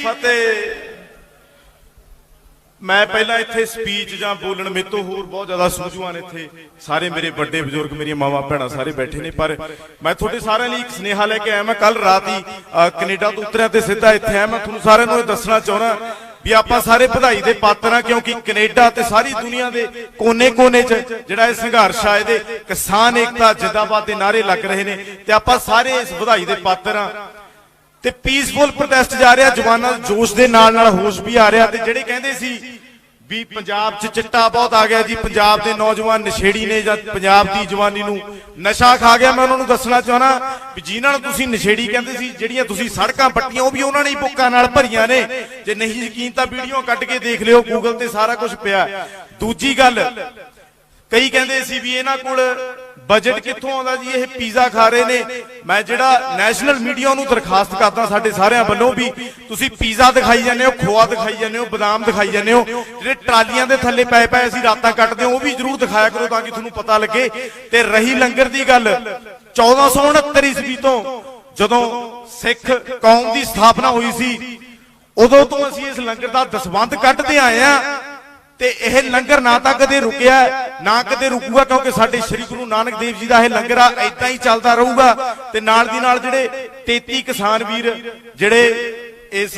फतेह। मैं पहला इत्थे स्पीच जां बोलण मेरे तो होर बहुत ज्यादा सूझवान इत्थे सारे मेरे बड़े बुजुर्ग मेरी मावा भैणां सारे बैठे ने, पर मैं तुहाडे सारिਆਂ ਲਈ ਇੱਕ ਸੁਨੇਹਾ ਲੈ ਕੇ आया। मैं कल रात ही कनेडा तो उतरिया ते सीधा इत्थे आया। मैं तुहानूं सारिਆਂ ਨੂੰ ਇਹ ਦੱਸਣਾ ਚਾਹੁੰਦਾ भी आपां सारे बधाई दे पात्र हां, क्योंकि कनेडा ते सारी दुनिया दे कोने-कोने च जिहड़ा इह संघर्ष आ इहदे किसान एकता जिंदाबाद दे नारे लग रहे ने ते आपां सारे इस बधाई दे पात्र हां ते पीसफुल प्रोटेस्ट जा रहा, जवानां जोश दे नाल नाल होश भी आ रहा। ते जिहड़े कहंदे सी भी पंजाब च चिट्टा बहुत आ गया जी, पंजाब दे नौजवान नशेड़ी ने जां पंजाब दी जवानी नूं नशा खा गया, मैं उन्हां नूं दसना चाहना भी जिन्हां नूं तुसीं नशेड़ी कहंदे सी, जिहड़ियां तुसीं सड़कां पट्टियां ओह भी उन्हां ने बुक्कां नाल भरीआं ने। जे नहीं यकीन तां वीडियो कट के देख लिओ, गूगल ते सारा कुछ पिया। दूजी गल, कई कहंदे सी भी इन्हां कोल बजट कित्थों आउंदा जी, ये पीज़ा खा रहे ने। मैं जिहड़ा नैशनल मीडिया नूं दरखास्त करदा साडे सारिਆਂ ਵੱਲੋਂ भी तुसीं पीज़ा दिखाई जांदे हो, खोआ दिखाई जांदे हो, बादाम दिखाई जांदे हो, जिहड़े ट्रालियां दे थल्ले पए पए असीं रातां कटदे हो, ओह भी जरूर दिखाया करो तां कि तुहानूं पता लगे। ते रही लंगर दी गल, 1469 ईस्वी तो जदों सिख कौम दी स्थापना हुई सी, उदों तो असीं इस लंगर दा दसबंध कटदे आए आ ते यह लंगर ना तां कदे रुकिया ना कदे रुकूगा, क्योंकि साडे श्री गुरु नानक देव जी दा यह लंगर आ इदां ही चलदा रहूगा। ते नाल दी नाल जिहड़े 33 किसान वीर जिहड़े इस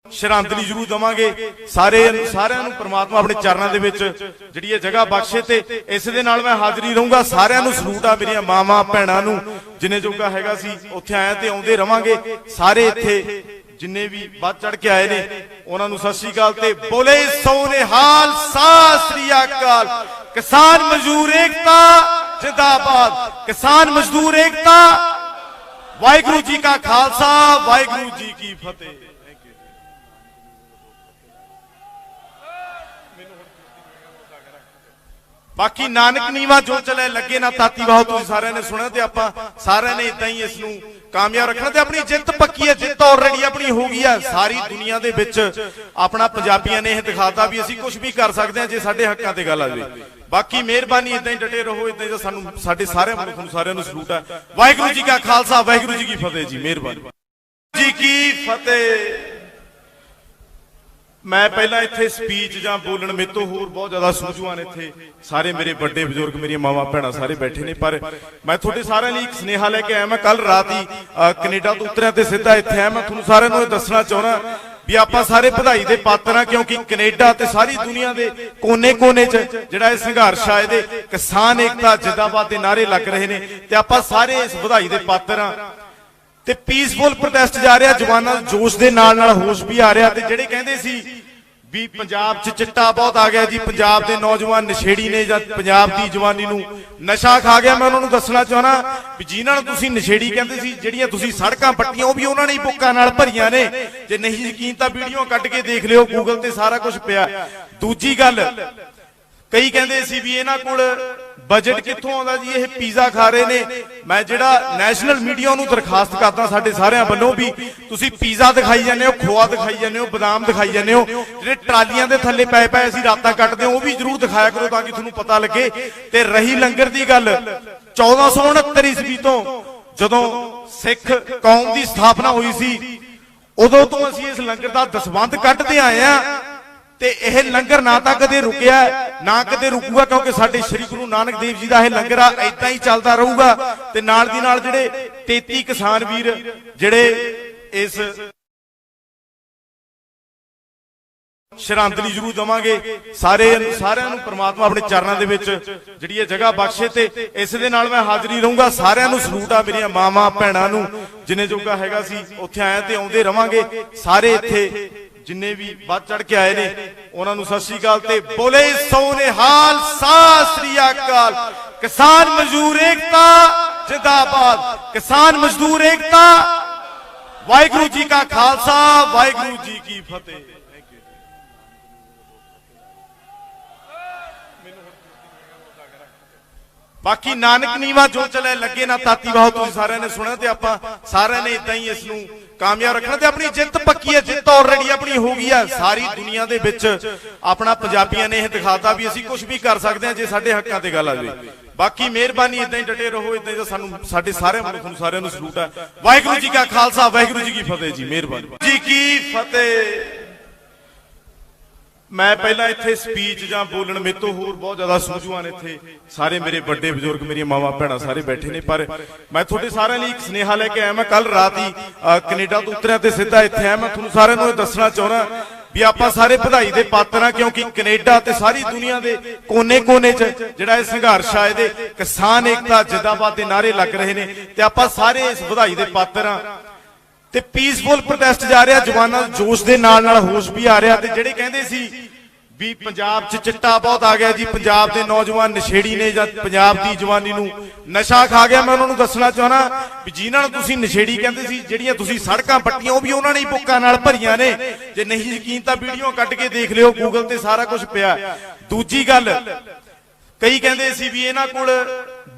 श्रद्धांजलि जरूर देवांगे, सारिਆਂ ਨੂੰ परमात्मा अपने चरणों दे विच जिहड़ी ये जगह बख्शे ते इस दे नाल मैं हाਜ਼ਰੀ रहूंगा। सारिਆਂ ਨੂੰ सलूट आ मेरियां मावां भैणां नूं, जिन्ने जोगा हैगा सी उत्थे आए ते आउंदे रवांगे। सारे इत्थे जिन्ने भी बढ़ चढ़ के आए ने उन्होंने सत श्री अकाल ते बोले सोनेहाल सत श्री अकाल। किसान मजदूर एकता जिंदाबाद, किसान मजदूर एकता। वाहिगुरू जी का खालसा, वाहिगुरू जी की फतेह। बाकी नानक नीवा जो चले लगे ना ताती वाहो, तुसीं सारिਆਂ ने सुनिया ते आपां सारिਆਂ ने इदां ही इसनूं कामयाब रखना ते अपनी जित पक्की है, जित ऑलरेडी अपनी हो गई है। सारी दुनिया दे विच अपना पंजाबियां ने यह दिखाता भी असीं कुछ भी कर सकते हैं जे साडे हक्कां ते गल आ जाए। बाकी मेहरबानी इदां ही डटे रहो, इदां ही सानूं साडे सारे वालों तुहानूं सारिਆਂ ਨੂੰ सलूट है। वाहिगुरू जी का खालसा, वाहिगुरू जी की फतेह जी। मेहरबानी जी की फतेह। मैं पहला इत्थे स्पीच जां बोलण मेरे तो होर बहुत ज्यादा सूझवान इत्थे सारे मेरे बड़े बुजुर्ग मेरी मावा भैणां सारे बैठे ने, पर मैं तुहाडे सारिਆਂ ਲਈ ਇੱਕ ਸੁਨੇਹਾ ਲੈ ਕੇ आया। मैं कल रात ही कनेडा तो उतरिया ते सीधा इत्थे आया। मैं तुहानूं सारिਆਂ ਨੂੰ ਇਹ ਦੱਸਣਾ ਚਾਹੁੰਦਾ भी आपां सारे बधाई दे पात्र हां, क्योंकि कनेडा ते सारी दुनिया दे कोने-कोने च जिहड़ा इह संघर्ष आ इहदे किसान एकता जिंदाबाद दे नारे लग रहे ने ते आपां सारे इस बधाई दे पात्र हां ते पीसफुल प्रोटेस्ट जा रहा, जवानां जोश दे नाल नाल होश भी आ रहा। ते जिहड़े कहंदे सी भी पंजाब च चिट्टा बहुत आ गया जी, पंजाब दे नौजवान नशेड़ी ने जां पंजाब दी जवानी नूं नशा खा गया, मैं उन्हां नूं दसना चाहना भी जिन्हां नूं तुसीं नशेड़ी कहंदे सी, जिहड़ियां तुसीं सड़कां पट्टियां ओह भी उन्हां ने बुक्कां नाल भरीआं ने। जे नहीं यकीन तां वीडियो कट के देख लिओ, गूगल ते सारा कुछ पिया। दूजी गल, कई कहंदे सी भी इन्हां कोल बजट कित्थों आउंदा जी, ये पीज़ा खा रहे ने। मैं जिहड़ा नैशनल मीडिया नूं दरखास्त करदा साडे सारिਆਂ ਵੱਲੋਂ भी तुसीं पीज़ा दिखाई जांदे हो, खोआ दिखाई जांदे हो, बादाम दिखाई जांदे हो, जिहड़े ट्रालियां दे थल्ले पए पए असीं रातां कटदे हो, ओह भी जरूर दिखाया करो तां कि तुहानूं पता लगे। ते रही लंगर दी गल, 1469 ईस्वी तो जदों सिख कौम दी स्थापना हुई सी, उदों तो असीं इस लंगर दा दसबंध कटदे आए आ ते यह लंगर ना तां कदे रुकिया ना कदे रुकूगा, क्योंकि साडे श्री गुरु नानक देव जी दा यह लंगर आ इदां ही चलदा रहूगा। ते नाल दी नाल जिहड़े 33 किसान वीर जिहड़े इस श्रद्धांजलि जरूर देवांगे, सारिਆਂ ਨੂੰ परमात्मा अपने चरणों दे विच जिहड़ी ये जगह बख्शे ते इस दे नाल मैं हाਜ਼ਰੀ रहूंगा। सारिਆਂ ਨੂੰ सलूट आ मेरियां मावां भैणां नूं, जिन्ने जोगा हैगा सी उत्थे आए ते आउंदे रवांगे। सारे इत्थे जिन्ने भी बढ़ चढ़ के आए ने उन्होंने सत श्री अकाल ते बोले सोनेहाल सत श्री अकाल। किसान मजदूर एकता जिंदाबाद, किसान मजदूर एकता। वाहिगुरू जी का खालसा, वाहिगुरू जी की फतेह। बाकी नानक नीवा जो चले लगे ना ताती वाहो, तुसीं सारिਆਂ ने सुनिया ते आपां सारिਆਂ ने इदां ही इसनूं कामयाब रखना ते अपनी जित पक्की है, जित ऑलरेडी अपनी हो गई है। सारी दुनिया दे विच अपना पंजाबियां ने यह दिखाता भी असीं कुछ भी कर सकते हैं जे साडे हक्कां ते गल आ जाए। बाकी मेहरबानी इदां ही डटे रहो, इदां ही सानू साडे सारे तुहानू सारिआं नू सलूट है। वाहिगुरू जी का खालसा, वाहिगुरू जी की फतेह जी। मेहरबानी जी की फतेह। मैं पहला इत्थे स्पीच जां बोलण मेरे तो होर बहुत ज्यादा सूझवान इत्थे सारे मेरे बड़े बजुर्ग मेरी मावां भैणां सारे बैठे ने, पर मैं तुहाडे सारिआं लई एक सुनेहा लैके आया। मैं कल रात ही कनेडा तो उतरिया ते सीधा इत्थे आया। मैं तुहानू सारिआं नू दसना चाहुंदा भी आपां सारे बधाई दे पात्र हां, क्योंकि कनेडा ते सारी दुनिया दे कोने-कोने च जिहड़ा इह संघर्ष आ इहदे किसान एकता जिंदाबाद दे नारे लग रहे ने ते आपां सारे इस बधाई दे पात्र हां। ते पीसफुल प्रोटेस्ट जा रहा, जवानां जोश दे नाल नाल होश भी आ रहा। ते जिहड़े कहंदे सी भी पंजाब च चिट्टा बहुत आ गया जी, पंजाब दे नौजवान नशेड़ी ने जां पंजाब दी जवानी नूं नशा खा गया, मैं उन्हां नूं दसना चाहना भी जिन्हां नूं तुसीं नशेड़ी कहंदे सी, जिहड़ियां तुसीं सड़कां पट्टियां ओह भी उन्हां ने बुक्कां नाल भरीਆਂ ने। जे नहीं यकीन तां वीडियो कट के देख लिओ, गूगल ते सारा कुछ पिया। दूजी गल, कई कहंदे सी भी इन्हां कोल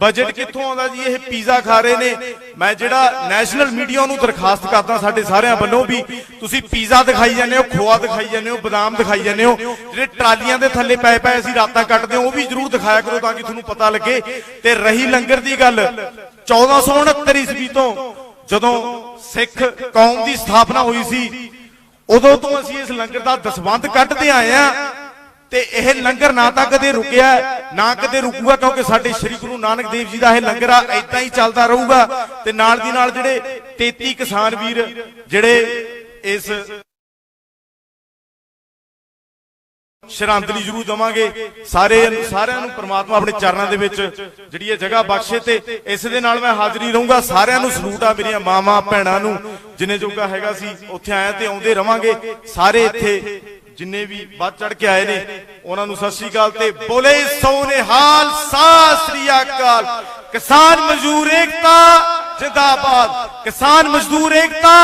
बजट कित्थों आउंदा जी, ये पिज़्ज़ा खा रहे ने। मैं जिहड़ा नैशनल मीडिया नूं दरखास्त करदा साडे सारिआं वल्लों भी, तुसीं पिज़्ज़ा दिखाई जांदे हो, खोआ दिखाई जांदे हो, बादाम दिखाई जांदे हो, जिहड़े ट्रालियां दे थल्ले पए पए असीं रातां कटदे हो, ओह भी जरूर दिखाया करो तां कि तुहानूं पता लगे। ते रही लंगर दी गल, 1469 ईस्वी तो जदों सिख कौम दी स्थापना हुई सी, उदों तो असीं इस लंगर दा दसबंध कढदे आए आ। ते यह लंगर ना तां कदे रुकिया ना कदे रुकूगा, क्योंकि साडे श्री गुरु नानक देव जी दा यह लंगर आ इदां ही चलदा रहूगा। ते नाल दी नाल जिहड़े 33 किसान वीर जिहड़े इस श्रद्धांजलि जरूर देवांगे, सारिआं नूं परमात्मा अपने चरणां दे विच जिहड़ी ये जगह बख्शे। ते इस दे नाल मैं हाਜ਼ਰੀ रहूंगा। सारिआं नूं सलूट आ मेरियां मावां भैणां नूं, जिन्ने जोगा हैगा सी उत्थे आए ते आउंदे रवांगे। सारे इत्थे जिन्ने भी बढ़ चढ़ के आए ने उन्हां नूं सत श्री अकाल ते बोले सोनेहाल सत श्री अकाल। किसान मजदूर एकता जिंदाबाद, किसान मजदूर एकता।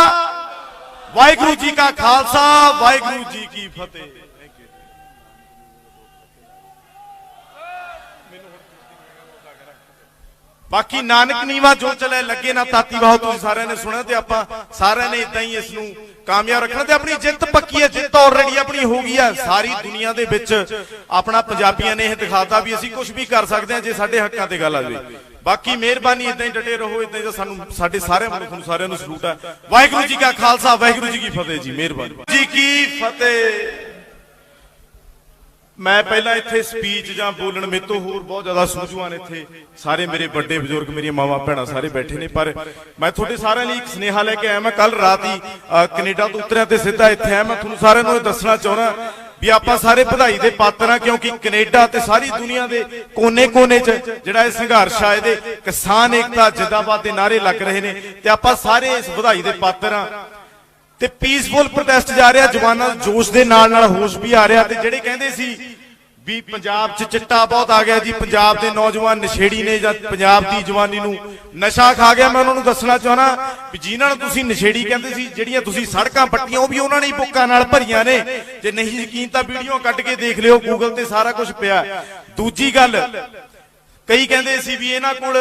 वाहिगुरू जी का खालसा, वाहिगुरू जी की फतेह। बाकी नानक नीवा जो चले लगे ना ताती वाह, तुसीं सारिआं ने सुणिआ ते आपां सारिआं ने इदां ही इस नूं कामयाब रखना। ते अपनी जिੱਤ पक्की है, जिੱਤ ऑलरेडी अपनी हो गई है। सारी दुनिया दे विच अपना पंजाबियां ने यह दिखाता भी असीं कुछ भी कर सकते हैं जे साडे हक्कां ते गल आ जाए। बाकी मेहरबानी इदां ही डटे रहो, इदां ही सानू साडे सारे तुहानू सारिआं नूं सलूट है। वाहिगुरू जी का खालसा, वाहिगुरू जी की फतेह जी। मेहरबानी जी की फतेह। मैं पहला इत्थे स्पीच जां बोलण मेरे तो होर बहुत ज्यादा सूझवान इत्थे सारे मेरे बड़े बजुर्ग मेरी मावां भैणां सारे बैठे ने, पर मैं तुहाडे सारिआं लई एक सुनेहा लैके आया। मैं कल रात ही कनेडा तो उतरिया ते सीधा इत्थे आया। मैं तुहानूं सारिआं नूं दसना चाहुंदा भी आपां सारे बधाई दे पात्र हां, क्योंकि कनेडा ते सारी दुनिया दे कोने-कोने च जिहड़ा इह संघर्ष आ इहदे किसान एकता जिंदाबाद दे नारे लग रहे ने ते आपां सारे इस बधाई दे पात्र हां। ते पीसफुल प्रोटेस्ट जा रहा, जवानां जोश दे नाल नाल होश भी आ रहा। ते जिहड़े कहंदे सी भी पंजाब च चिट्टा बहुत आ गया जी, पंजाब दे नौजवान नशेड़ी ने जां पंजाब दी जवानी नूं नशा खा गया, मैं उन्हां नूं दसना चाहना भी जिन्हां नूं तुसीं नशेड़ी कहंदे सी, जिहड़ियां तुसीं सड़कां पट्टियां ओह भी उन्हां ने बुक्कां नाल भरीਆਂ ने। जे नहीं यकीन तां वीडियो कट के देख लिओ, गूगल ते सारा कुछ पिया। दूजी गल, कई कहंदे सी भी इन्हां कोल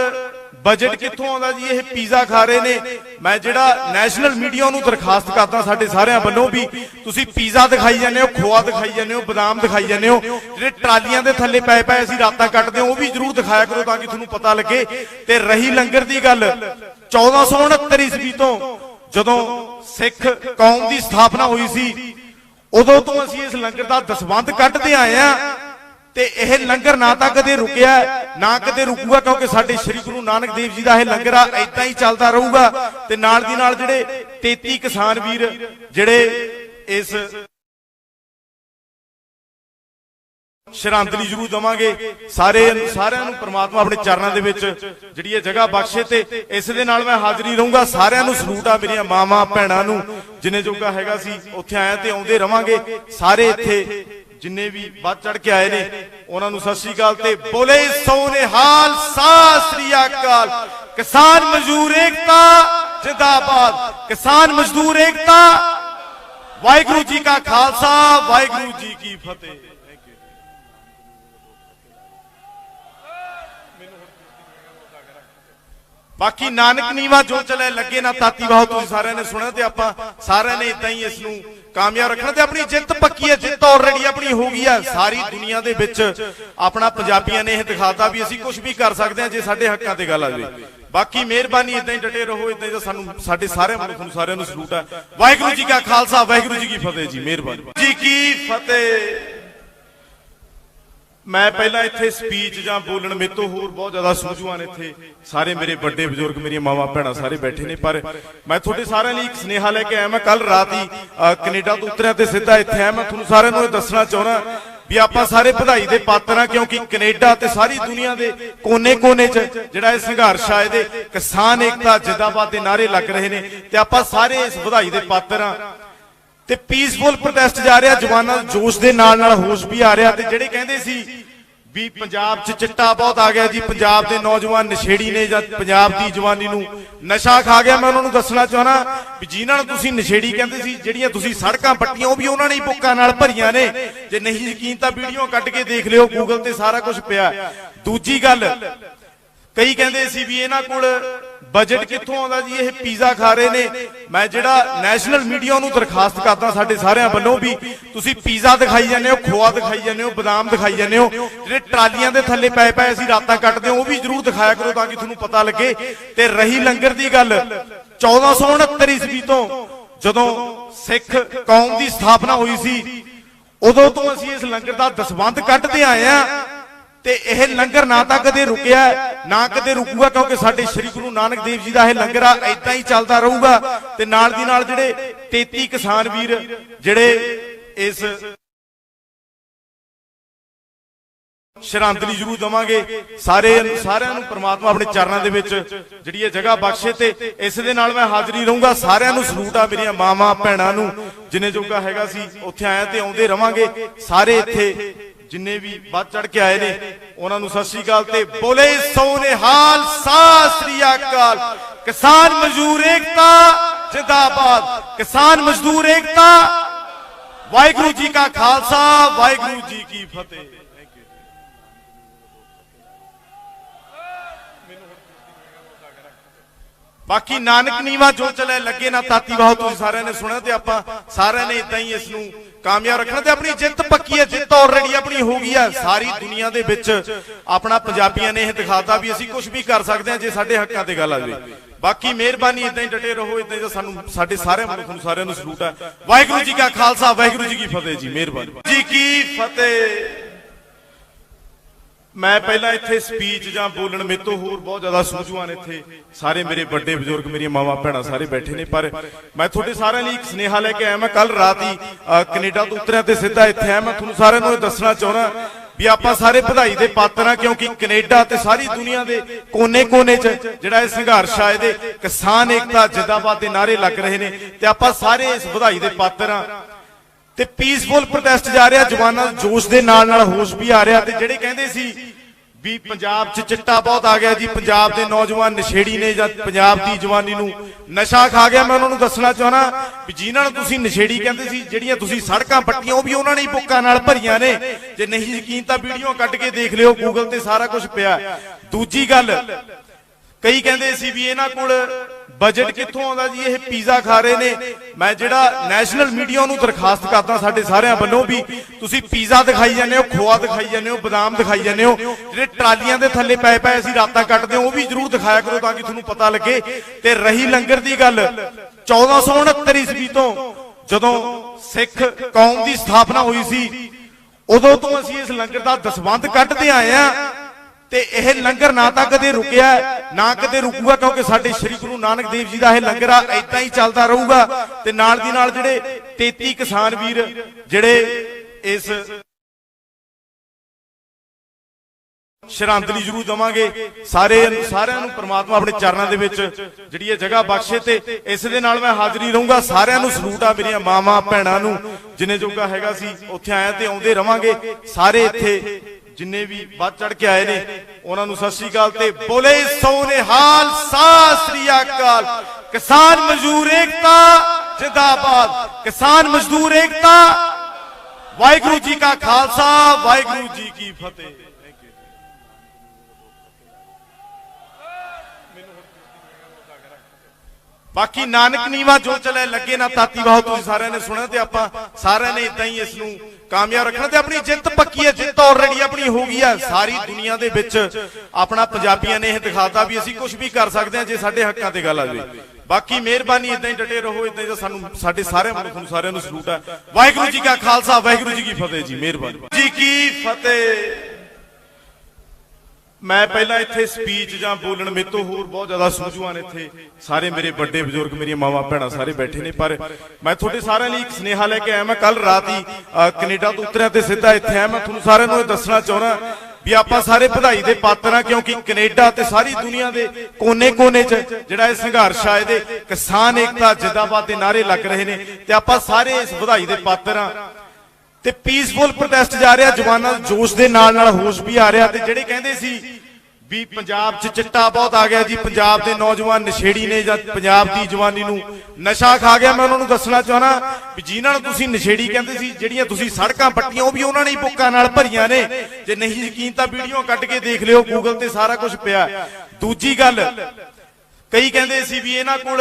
बजट कित्थों आउंदा जी, ये पिज़्ज़ा खा रहे ने। मैं जिहड़ा नैशनल मीडिया नूं दरखास्त करदा साडे सारिआं वल्लों भी, तुसीं पिज़्ज़ा दिखाई जांदे हो, खोआ दिखाई जांदे हो, बादाम दिखाई जांदे हो, जिहड़े ट्रालियां दे थल्ले पए पए असीं रातां कटदे हो, ओह भी जरूर दिखाया करो तां कि तुहानूं पता लगे। ते रही लंगर दी गल, 1469 ईस्वी तो जदों सिख कौम दी स्थापना हुई सी, उदों तो असीं इस लंगर दा दसबंध कढदे आए आ। ते यह लंगर ना तां कदे रुकिया ना कदे रुकूगा, क्योंकि साडे श्री गुरु नानक देव जी दा यह लंगर आ इदां ही चलदा रहूगा। ते नाल दी नाल जिहड़े 33 किसान वीर जिहड़े इस श्रद्धांजलि जरूर देवांगे, सारिआं नूं परमात्मा अपने चरणां दे विच जिहड़ी ये जगह बख्शे। ते इस दे नाल मैं हाਜ਼ਰੀ रहूंगा। सारिआं नूं सलूट आ मेरियां मावां भैणां नूं, जिन्ने जोगा हैगा सी उत्थे आए ते आउंदे रवांगे। सारे इत्थे जिन्ने भी बढ़ चढ़ के आए ने उन्हां नूं सत श्री अकाल ते बोले सोनेहाल सत श्री अकाल। किसान मजदूर एकता जिंदाबाद, किसान मजदूर एकता। वाहिगुरू जी का खालसा, वाहिगुरू जी की फतेह। बाकी नानक नीवा जो चले लगे ना ताती वाह, तुसीं सारिआं ने सुणिआ ते आपां सारिआं ने इदां ही इस नूं ਕਾਮਯਾਬ ਰੱਖਣਾ ਤੇ ਆਪਣੀ ਜਿੱਤ ਪੱਕੀ ਹੈ। ਜਿੱਤ ਆਲਰੇਡੀ ਆਪਣੀ ਹੋ ਗਈ ਹੈ। ਸਾਰੀ ਦੁਨੀਆ ਦੇ ਵਿੱਚ ਆਪਣਾ ਪੰਜਾਬੀਆਂ ਨੇ ਇਹ ਦਿਖਾਤਾ ਵੀ ਅਸੀਂ ਕੁਝ ਵੀ ਕਰ ਸਕਦੇ ਹਾਂ ਜੇ ਸਾਡੇ ਹੱਕਾਂ ਤੇ ਗੱਲ ਆ ਜਾਵੇ। ਬਾਕੀ ਮਿਹਰਬਾਨੀ, ਇਦਾਂ ਹੀ ਡਟੇ ਰਹੋ, ਇਦਾਂ ਹੀ ਸਾਨੂੰ ਸਾਡੇ ਸਾਰੇ ਮੁਲਕ ਨੂੰ ਸਾਰਿਆਂ ਨੂੰ ਸਲੂਟ ਹੈ। ਵਾਹਿਗੁਰੂ ਜੀ ਕਾ ਖਾਲਸਾ, ਵਾਹਿਗੁਰੂ ਜੀ ਕੀ ਫਤਿਹ ਜੀ। ਮਿਹਰਬਾਨੀ ਜੀ ਕੀ ਫਤਿਹ। ਮੈਂ ਪਹਿਲਾਂ ਇੱਥੇ ਸਪੀਚ ਜਾਂ ਬੋਲਣ ਮੇਰੇ ਤੋਂ ਹੋਰ ਬਹੁਤ ਜ਼ਿਆਦਾ ਸੂਝਵਾਨ ਇੱਥੇ ਸਾਰੇ ਮੇਰੇ ਵੱਡੇ ਬਜ਼ੁਰਗ, ਮੇਰੀਆਂ ਮਾਵਾਂ ਭੈਣਾਂ ਸਾਰੇ ਬੈਠੇ ਨੇ, ਪਰ ਮੈਂ ਤੁਹਾਡੇ ਸਾਰਿਆਂ ਲਈ ਇੱਕ ਸੁਨੇਹਾ ਲੈ ਕੇ ਆਇਆ। ਮੈਂ ਕੱਲ ਰਾਤ ਹੀ ਕੈਨੇਡਾ ਤੋਂ ਉਤਰਿਆ ਤੇ ਸਿੱਧਾ ਇੱਥੇ ਆਇਆ। ਮੈਂ ਤੁਹਾਨੂੰ ਸਾਰਿਆਂ ਨੂੰ ਇਹ ਦੱਸਣਾ ਚਾਹੁੰਦਾ ਵੀ ਆਪਾਂ ਸਾਰੇ ਵਧਾਈ ਦੇ ਪਾਤਰ ਹਾਂ, ਕਿਉਂਕਿ ਕੈਨੇਡਾ ਤੇ ਸਾਰੀ ਦੁਨੀਆ ਦੇ ਕੋਨੇ-ਕੋਨੇ 'ਚ ਜਿਹੜਾ ਇਹ ਸੰਘਰਸ਼ ਆ, ਇਹਦੇ ਕਿਸਾਨ ਏਕਤਾ ਜਿੰਦਾਬਾਦ ਦੇ ਨਾਅਰੇ ਲੱਗ ਰਹੇ ਨੇ ਤੇ ਆਪਾਂ ਸਾਰੇ ਇਸ ਵਧਾਈ ਦੇ ਪਾਤਰ ਹਾਂ। ਤੇ ਪੀਸਫੁਲ ਪ੍ਰੋਟੈਸਟ ਜਾ ਰਿਹਾ, ਜਵਾਨਾਂ ਜੋਸ਼ ਦੇ ਨਾਲ ਨਾਲ ਹੋਸ਼ ਵੀ ਆ ਰਿਹਾ। ਤੇ ਜਿਹੜੇ ਕਹਿੰਦੇ ਸੀ ਵੀ ਪੰਜਾਬ 'ਚ ਚਿੱਟਾ ਬਹੁਤ ਆ ਗਿਆ ਜੀ, ਪੰਜਾਬ ਦੇ ਨੌਜਵਾਨ ਨਸ਼ੇੜੀ ਨੇ ਜਾਂ ਪੰਜਾਬ ਦੀ ਜਵਾਨੀ ਨੂੰ ਨਸ਼ਾ ਖਾ ਗਿਆ, ਮੈਂ ਉਹਨਾਂ ਨੂੰ ਦੱਸਣਾ ਚਾਹਣਾ ਵੀ ਜਿਨ੍ਹਾਂ ਨੂੰ ਤੁਸੀਂ ਨਸ਼ੇੜੀ ਕਹਿੰਦੇ ਸੀ, ਜਿਹੜੀਆਂ ਤੁਸੀਂ ਸੜਕਾਂ ਪੱਟੀਆਂ ਉਹ ਵੀ ਉਹਨਾਂ ਨੇ ਹੀ ਬੁੱਕਾਂ ਨਾਲ ਭਰੀਆਂ ਨੇ। ਜੇ ਨਹੀਂ ਯਕੀਨ ਤਾਂ ਵੀਡੀਓ ਕੱਢ ਕੇ ਦੇਖ ਲਿਓ, ਗੂਗਲ ਤੇ ਸਾਰਾ ਕੁਝ ਪਿਆ। ਦੂਜੀ ਗੱਲ, ਕਈ ਕਹਿੰਦੇ ਸੀ ਵੀ ਇਹਨਾਂ ਕੋਲ ਬਜਟ ਕਿੱਥੋਂ ਆਉਂਦਾ ਜੀ, ਇਹ ਪੀਜ਼ਾ ਖਾ ਰਹੇ ਨੇ। ਮੈਂ ਜਿਹੜਾ ਨੈਸ਼ਨਲ ਮੀਡੀਆ ਨੂੰ ਦਰਖਾਸਤ ਕਰਦਾ ਸਾਡੇ ਸਾਰਿਆਂ ਵੱਲੋਂ ਵੀ ਤੁਸੀਂ ਪੀਜ਼ਾ ਦਿਖਾਈ ਜਾਂਦੇ ਹੋ, ਖੋਆ ਦਿਖਾਈ ਜਾਂਦੇ ਹੋ, ਬਦਾਮ ਦਿਖਾਈ ਜਾਂਦੇ ਹੋ, ਜਿਹੜੇ ਟਰਾਲੀਆਂ ਦੇ ਥੱਲੇ ਪਏ ਪਏ ਅਸੀਂ ਰਾਤਾਂ ਕੱਟਦੇ ਹਾਂ ਉਹ ਵੀ ਜ਼ਰੂਰ ਦਿਖਾਇਆ ਕਰੋ ਤਾਂ ਕਿ ਤੁਹਾਨੂੰ ਪਤਾ ਲੱਗੇ। ਤੇ ਰਹੀ ਲੰਗਰ ਦੀ ਗੱਲ, 1469 ਈਸਵੀ ਤੋਂ ਜਦੋਂ ਸਿੱਖ ਕੌਮ ਦੀ ਸਥਾਪਨਾ ਹੋਈ ਸੀ ਉਦੋਂ ਤੋਂ ਅਸੀਂ ਇਸ ਲੰਗਰ ਦਾ ਦਸਵੰਧ ਕੱਢਦੇ ਆਏ ਆ। ਤੇ ਇਹ ਲੰਗਰ ਨਾ ਤਾਂ ਕਦੇ ਰੁਕਿਆ ਨਾ ਕਦੇ ਰੁਕੂਗਾ, ਕਿਉਂਕਿ ਸਾਡੇ ਸ੍ਰੀ ਗੁਰੂ ਨਾਨਕ ਦੇਵ ਜੀ ਦਾ ਇਹ ਲੰਗਰ ਆ, ਏਦਾਂ ਹੀ ਚੱਲਦਾ ਰਹੂਗਾ। ਤੇ ਨਾਲ ਦੀ ਨਾਲ ਜਿਹੜੇ 33 ਕਿਸਾਨ ਵੀਰ ਜਿਹੜੇ ਇਸ ਸ਼ਰਧਾਂਜਲੀ ਜ਼ਰੂਰ ਦਵਾਂਗੇ, ਸਾਰਿਆਂ ਨੂੰ ਪ੍ਰਮਾਤਮਾ ਆਪਣੇ ਚਰਨਾਂ ਦੇ ਵਿੱਚ ਜਿਹੜੀ ਇਹ ਜਗ੍ਹਾ ਬਖਸ਼ੇ। ਤੇ ਇਸ ਦੇ ਨਾਲ ਮੈਂ ਹਾਜ਼ਰੀ ਰਹੂੰਗਾ। ਸਾਰਿਆਂ ਨੂੰ ਸਲੂਟ ਆ, ਮੇਰੀਆਂ ਮਾਵਾਂ ਭੈਣਾਂ ਨੂੰ, ਜਿੰਨੇ ਜੋਗਾ ਹੈਗਾ ਸੀ ਉੱਥੇ ਆਇਆ ਤੇ ਆਉਂਦੇ ਰਵਾਂਗੇ। ਸਾਰੇ ਇੱਥੇ ਜਿੰਨੇ ਵੀ ਵੱਧ ਚੜ ਕੇ ਆਏ ਨੇ ਉਹਨਾਂ ਨੂੰ ਸਤਿ ਸ੍ਰੀ ਅਕਾਲ ਤੇ ਬੋਲੇ ਸੋਨੇਹਾਲ, ਸਤਿ ਸ੍ਰੀ ਅਕਾਲ। ਕਿਸਾਨ ਮਜ਼ਦੂਰ ਏਕਤਾ ਜਿੰਦਾਬਾਦ, ਕਿਸਾਨ ਮਜ਼ਦੂਰ ਏਕਤਾ। ਵਾਹਿਗੁਰੂ ਜੀ ਕਾ ਖਾਲਸਾ, ਵਾਹਿਗੁਰੂ ਜੀ ਕੀ ਫਤਿਹ। ਬਾਕੀ ਨਾਨਕ ਨੀਵਾ ਜੋ ਚਲੇ ਲੱਗੇ ਨਾ ਤਾਤੀ ਵਾਹ, ਤੁਸੀਂ ਸਾਰਿਆਂ ਨੇ ਸੁਣਿਆ ਤੇ ਆਪਾਂ ਸਾਰਿਆਂ ਨੇ ਇਦਾਂ ਹੀ ਇਸ ਨੂੰ ਕਾਮਯਾਬ ਰੱਖਣਾ ਤੇ ਆਪਣੀ ਜਿੱਤ ਪੱਕੀ ਹੈ। ਜਿੱਤ ਆਲਰੇਡੀ ਆਪਣੀ ਹੋ ਗਈ ਹੈ। ਸਾਰੀ ਦੁਨੀਆ ਦੇ ਵਿੱਚ ਆਪਣਾ ਪੰਜਾਬੀਆਂ ਨੇ ਇਹ ਦਿਖਾਤਾ ਵੀ ਅਸੀਂ ਕੁਝ ਵੀ ਕਰ ਸਕਦੇ ਹਾਂ ਜੇ ਸਾਡੇ ਹੱਕਾਂ ਤੇ ਗੱਲ ਆ ਜਾਵੇ। ਬਾਕੀ ਮਿਹਰਬਾਨੀ, ਇਦਾਂ ਹੀ ਡਟੇ ਰਹੋ, ਇਦਾਂ ਹੀ ਸਾਨੂੰ ਸਾਡੇ ਸਾਰੇ ਮੁਲਕ ਨੂੰ ਸਾਰਿਆਂ ਨੂੰ ਸਲੂਟ ਹੈ। ਵਾਹਿਗੁਰੂ ਜੀ ਕਾ ਖਾਲਸਾ, ਵਾਹਿਗੁਰੂ ਜੀ ਕੀ ਫਤਿਹ ਜੀ। ਮਿਹਰਬਾਨੀ ਜੀ ਕੀ ਫਤਿਹ। ਮੈਂ ਪਹਿਲਾਂ ਇੱਥੇ ਸਪੀਚ ਜਾਂ ਬੋਲਣ ਮੇਰੇ ਤੋਂ ਹੋਰ ਬਹੁਤ ਜ਼ਿਆਦਾ ਸੂਝਵਾਨ ਇੱਥੇ ਸਾਰੇ ਮੇਰੇ ਵੱਡੇ ਬਜ਼ੁਰਗ, ਮੇਰੀਆਂ ਮਾਵਾਂ ਭੈਣਾਂ ਸਾਰੇ ਬੈਠੇ ਨੇ, ਪਰ ਮੈਂ ਤੁਹਾਡੇ ਸਾਰਿਆਂ ਲਈ ਇੱਕ ਸੁਨੇਹਾ ਲੈ ਕੇ ਆਇਆ। ਮੈਂ ਕੱਲ ਰਾਤ ਹੀ ਕੈਨੇਡਾ ਤੋਂ ਉਤਰਿਆ ਤੇ ਸਿੱਧਾ ਇੱਥੇ ਆਇਆ। ਮੈਂ ਤੁਹਾਨੂੰ ਸਾਰਿਆਂ ਨੂੰ ਇਹ ਦੱਸਣਾ ਚਾਹੁੰਦਾ ਵੀ ਆਪਾਂ ਸਾਰੇ ਵਧਾਈ ਦੇ ਪਾਤਰ ਹਾਂ, ਕਿਉਂਕਿ ਕੈਨੇਡਾ ਤੇ ਸਾਰੀ ਦੁਨੀਆ ਦੇ ਕੋਨੇ-ਕੋਨੇ 'ਚ ਜਿਹੜਾ ਇਹ ਸੰਘਰਸ਼ ਆ, ਇਹਦੇ ਕਿਸਾਨ ਏਕਤਾ ਜਿੰਦਾਬਾਦ ਦੇ ਨਾਅਰੇ ਲੱਗ ਰਹੇ ਨੇ ਤੇ ਆਪਾਂ ਸਾਰੇ ਇਸ ਵਧਾਈ ਦੇ ਪਾਤਰ ਹਾਂ। ਤੇ ਪੀਸਫੁਲ ਪ੍ਰੋਟੈਸਟ ਜਾ ਰਿਹਾ, ਜਵਾਨਾਂ ਜੋਸ਼ ਦੇ ਨਾਲ ਨਾਲ ਹੋਸ਼ ਵੀ ਆ ਰਿਹਾ। ਤੇ ਜਿਹੜੇ ਕਹਿੰਦੇ ਸੀ ਵੀ ਪੰਜਾਬ 'ਚ ਚਿੱਟਾ ਬਹੁਤ ਆ ਗਿਆ ਜੀ, ਪੰਜਾਬ ਦੇ ਨੌਜਵਾਨ ਨਸ਼ੇੜੀ ਨੇ ਜਾਂ ਪੰਜਾਬ ਦੀ ਜਵਾਨੀ ਨੂੰ ਨਸ਼ਾ ਖਾ ਗਿਆ, ਮੈਂ ਉਹਨਾਂ ਨੂੰ ਦੱਸਣਾ ਚਾਹਣਾ ਵੀ ਜਿਨ੍ਹਾਂ ਨੂੰ ਤੁਸੀਂ ਨਸ਼ੇੜੀ ਕਹਿੰਦੇ ਸੀ, ਜਿਹੜੀਆਂ ਤੁਸੀਂ ਸੜਕਾਂ ਪੱਟੀਆਂ ਉਹ ਵੀ ਉਹਨਾਂ ਨੇ ਹੀ ਬੁੱਕਾਂ ਨਾਲ ਭਰੀਆਂ ਨੇ। ਜੇ ਨਹੀਂ ਯਕੀਨ ਤਾਂ ਵੀਡੀਓ ਕੱਢ ਕੇ ਦੇਖ ਲਿਓ, ਗੂਗਲ ਤੇ ਸਾਰਾ ਕੁਝ ਪਿਆ। ਦੂਜੀ ਗੱਲ, ਕਈ ਕਹਿੰਦੇ ਸੀ ਵੀ ਇਹਨਾਂ ਕੋਲ ਬਜਟ ਕਿੱਥੋਂ ਆਉਂਦਾ ਜੀ, ਇਹ ਪੀਜ਼ਾ ਖਾ ਰਹੇ ਨੇ। ਮੈਂ ਜਿਹੜਾ ਨੈਸ਼ਨਲ ਮੀਡੀਆ ਨੂੰ ਦਰਖਾਸਤ ਕਰਦਾ ਸਾਡੇ ਸਾਰਿਆਂ ਵੱਲੋਂ ਵੀ ਤੁਸੀਂ ਪੀਜ਼ਾ ਦਿਖਾਈ ਜਾਂਦੇ ਹੋ, ਖੋਆ ਦਿਖਾਈ ਜਾਂਦੇ ਹੋ, ਬਦਾਮ ਦਿਖਾਈ ਜਾਂਦੇ ਹੋ, ਜਿਹੜੇ ਟਰਾਲੀਆਂ ਦੇ ਥੱਲੇ ਪਏ ਪਏ ਅਸੀਂ ਰਾਤਾਂ ਕੱਟਦੇ ਹਾਂ ਉਹ ਵੀ ਜ਼ਰੂਰ ਦਿਖਾਇਆ ਕਰੋ ਤਾਂ ਕਿ ਤੁਹਾਨੂੰ ਪਤਾ ਲੱਗੇ। ਤੇ ਰਹੀ ਲੰਗਰ ਦੀ ਗੱਲ, 1469 ਈਸਵੀ ਤੋਂ ਜਦੋਂ ਸਿੱਖ ਕੌਮ ਦੀ ਸਥਾਪਨਾ ਹੋਈ ਸੀ ਉਦੋਂ ਤੋਂ ਅਸੀਂ ਇਸ ਲੰਗਰ ਦਾ ਦਸਵੰਧ ਕੱਢਦੇ ਆਏ ਆ। ਤੇ ਇਹ ਲੰਗਰ ਨਾ ਤਾਂ ਕਦੇ ਰੁਕਿਆ ਨਾ ਕਦੇ ਰੁਕੂਗਾ, ਕਿਉਂਕਿ ਸਾਡੇ ਸ੍ਰੀ ਗੁਰੂ ਨਾਨਕ ਦੇਵ ਜੀ ਦਾ ਇਹ ਲੰਗਰ ਆ, ਏਦਾਂ ਹੀ ਚੱਲਦਾ ਰਹੂਗਾ। ਤੇ ਨਾਲ ਦੀ ਨਾਲ ਜਿਹੜੇ 33 ਕਿਸਾਨ ਵੀਰ ਜਿਹੜੇ ਇਸ ਸ਼ਰਧਾਂਜਲੀ ਜ਼ਰੂਰ ਦਵਾਂਗੇ, ਸਾਰਿਆਂ ਨੂੰ ਪ੍ਰਮਾਤਮਾ ਆਪਣੇ ਚਰਨਾਂ ਦੇ ਵਿੱਚ ਜਿਹੜੀ ਇਹ ਜਗ੍ਹਾ ਬਖਸ਼ੇ। ਤੇ ਇਸ ਦੇ ਨਾਲ ਮੈਂ ਹਾਜ਼ਰੀ ਰਹੂੰਗਾ। ਸਾਰਿਆਂ ਨੂੰ ਸਲੂਟ ਆ, ਮੇਰੀਆਂ ਮਾਵਾਂ ਭੈਣਾਂ ਨੂੰ, ਜਿੰਨੇ ਜੋਗਾ ਹੈਗਾ ਸੀ ਉੱਥੇ ਆਇਆ ਤੇ ਆਉਂਦੇ ਰਵਾਂਗੇ। ਸਾਰੇ ਇੱਥੇ ਜਿੰਨੇ ਵੀ ਵੱਧ ਚੜ ਕੇ ਆਏ ਨੇ ਉਹਨਾਂ ਨੂੰ ਸਤਿ ਸ੍ਰੀ ਅਕਾਲ ਤੇ ਬੋਲੇ ਸੋਨੇਹਾਲ, ਸਤਿ ਸ੍ਰੀ ਅਕਾਲ। ਕਿਸਾਨ ਮਜ਼ਦੂਰ ਏਕਤਾ ਜਿੰਦਾਬਾਦ, ਕਿਸਾਨ ਮਜ਼ਦੂਰ ਏਕਤਾ। ਵਾਹਿਗੁਰੂ ਜੀ ਕਾ ਖਾਲਸਾ, ਵਾਹਿਗੁਰੂ ਜੀ ਕੀ ਫਤਿਹ। बाकी नानक नीवा जो चले लगे ना ताती वाह तुसीं सारिਆਂ ने सुणिਆ ते आपां सारिਆਂ ने इदां ही इस नूं कामयाब रखना ते अपनी जित पक्की है जित ऑलरेडी अपनी हो गई है सारी दुनिया दे विच अपना पंजाबियां ने यह दिखाता भी असीं कुछ भी कर सकते हैं जे साडे हक्कां ते गल आ जाए बाकी मेहरबानी इदां ही डटे रहो इदां ही सानूं साडे सारे मनुख नूं सारिਆਂ नूं सलूट है वाहिगुरू जी का खालसा वाहिगुरू जी की फतेह जी मेहरबानी जी की फतेह मैं पहला इत्थे स्पीच जां बोलण मेरे तो होर बहुत ज्यादा सूझवान इत्थे सारे मेरे बड़े बुजुर्ग मेरी मावा भैणां सारे बैठे ने पर मैं तुहाडे सारिਆਂ ਲਈ ਇੱਕ ਸੁਨੇਹਾ ਲੈ ਕੇ ਆਇਆ मैं कल रात ही कनेडा तो उतरिया ते सीधा इत्थे आया मैं तुहानूं सारिਆਂ ਨੂੰ ਇਹ ਦੱਸਣਾ ਚਾਹੁੰਦਾ भी आपां सारे बधाई दे पात्र हां क्योंकि कनेडा ते सारी दुनिया दे कोने-कोने च जिहड़ा इह संघर्ष आ इहदे किसान एकता जिंदाबाद दे नारे लग रहे ने ते आपां सारे इस बधाई दे पात्र हां ते पीसफुल प्रोटेस्ट जा रहा जवानां जोश दे नाल होश भी आ रहा ते जिहड़े कहंदे सी भी पंजाब च चिट्टा बहुत आ गया जी पंजाब दे नौजवान नशेड़ी ने जां पंजाब दी जवानी नूं नशा खा गया मैं उन्हां नूं दसना चाहना भी जिन्हां नूं तुसीं नशेड़ी कहंदे सी जिहड़ियां तुसीं सड़कां पट्टियां ओह भी उन्हां ने बुक्कां नाल भरीआं ने जे नहीं यकीन तां वीडियो कट के देख लिओ गूगल ते सारा कुछ पिया दूजी गल कई कहंदे सी भी इन्हां कोल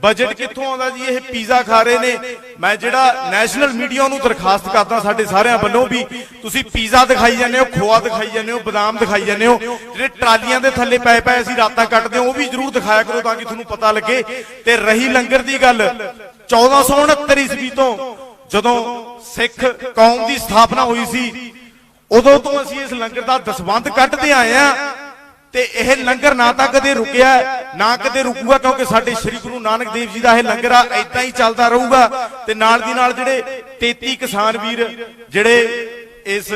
बजट कित्थों आउंदा जी ये पिज़्ज़ा खा रहे ने मैं जिहड़ा नैशनल मीडिया नूं दरखास्त करदा साडे सारिਆਂ ਵੱਲੋਂ भी तुसीं पिज़्ज़ा दिखाई जांदे हो खोआ दिखाई जांदे हो बादाम दिखाई जांदे हो जिहड़े ट्रालियां दे थल्ले पए पए असीं रातां कटदे हो ओह भी जरूर दिखाया करो तां कि तुहानूं पता लगे ते रही लंगर दी गल 1469 ईस्वी तो जदों सिख कौम दी स्थापना होई सी उदों तो असीं इस लंगर दा दसबंध कटदे आए आ ते यह लंगर ना तां कदे रुकिया ना कदे रुकूगा क्योंकि साडे श्री गुरु नानक देव जी दा यह लंगर आ इदां ही चलदा रहूगा ते नाल दी नाल जिहड़े 33 किसान वीर जिहड़े इस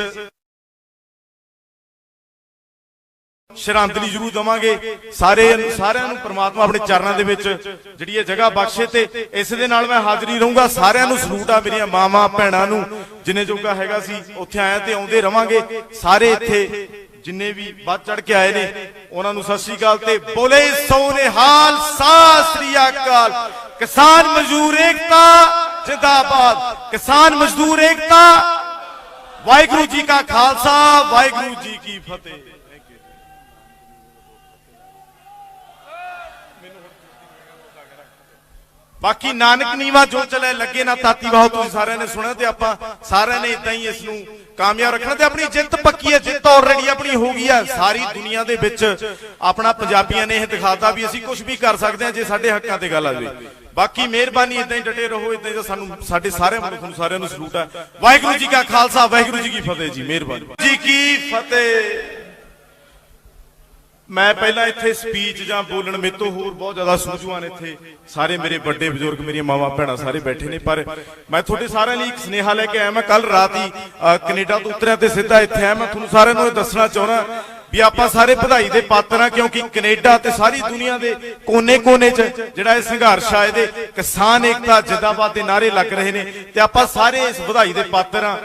श्रद्धांजलि जरूर दवांगे सारिਆਂ ਨੂੰ परमात्मा अपने चरणों दे विच जिहड़ी ये जगह बख्शे ते इस दे नाल मैं हाਜ਼ਰੀ रहूंगा सारिਆਂ ਨੂੰ सलूट आ मेरियां मावां भैणां ਨੂੰ जिन्ने जोगा हैगा सी उत्थे आया ते आउंदे रवांगे सारे इत्थे जिन्ने भी बढ़ चढ़ के आए ने उन्होंने सत श्री अकाल ते बोले सोनेहाल सत श्री अकाल किसान मजदूर एकता जिंदाबाद किसान मजदूर एकता वाहिगुरू जी का खालसा वाहिगुरू जी की फतेह बाकी नानक नीवा जो चले लगे ना ताती वाह तुसीं सारिਆਂ ने सुणिਆ ते आपां सारिਆਂ ने इदां ही इस नूं कामयाब रखना ते अपनी जित पक्की है जित ऑलरेडी अपनी हो गई है सारी दुनिया दे विच अपना पंजाबियां ने यह दिखाता भी असीं कुछ भी कर सकते हैं जे साडे हक्कां ते गल आ जाए बाकी मेहरबानी इदां ही डटे रहो इदां ही सानूं साडे सारे मनुख नूं सारिਆਂ ਨੂੰ सलूट है वाहिगुरू जी का खालसा वाहिगुरू जी की फतेह जी मेहरबानी जी की फतेह मैं पहला इत्थे स्पीच जां बोलण मेरे तो होर बहुत ज्यादा सूझवान इत्थे सारे मेरे बड़े बुजुर्ग मेरी मावा भैणां सारे बैठे ने पर मैं तुहाडे सारिਆਂ ਲਈ ਇੱਕ ਸੁਨੇਹਾ ਲੈ ਕੇ ਆਇਆ मैं कल रात ही कनेडा तो उतरिया ते सीधा इत्थे आया मैं तुहानूं सारिਆਂ ਨੂੰ ਇਹ ਦੱਸਣਾ ਚਾਹੁੰਦਾ भी आपां सारे बधाई दे पात्र हां क्योंकि कनेडा ते सारी दुनिया दे कोने-कोने च जिहड़ा इह संघर्ष आ इहदे किसान एकता जिंदाबाद दे नारे लग रहे ने ते आपां सारे इस बधाई दे पात्र हां